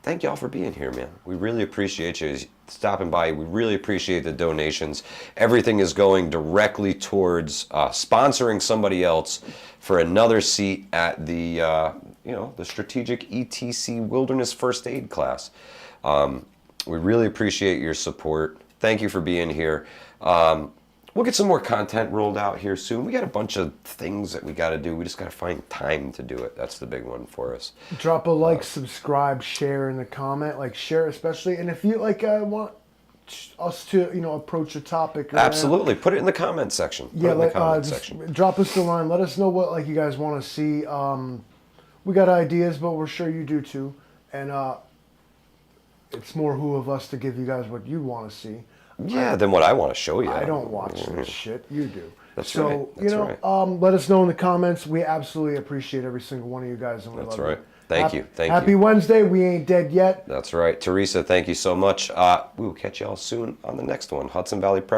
thank y'all for being here, man. We really appreciate you stopping by. We really appreciate the donations. Everything is going directly towards sponsoring somebody else for another seat at the the strategic ETC Wilderness First Aid class. We really appreciate your support. Thank you for being here. We'll get some more content rolled out here soon. We got a bunch of things that we got to do. We just got to find time to do it. That's the big one for us. Drop a like, subscribe, share in the comment. Like, share especially. And if you want us to approach a topic. Absolutely. Put it in the comment section. Drop us a line. Let us know what you guys want to see. We got ideas, but we're sure you do too. And it's more who of us to give you guys what you want to see. Yeah, than what I want to show you. I don't watch this shit. You do. That's right. Let us know in the comments. We absolutely appreciate every single one of you guys, and we love right. you. Thank you. Happy Wednesday. We ain't dead yet. That's right. Teresa, thank you so much. We will catch y'all soon on the next one. Hudson Valley Prepping.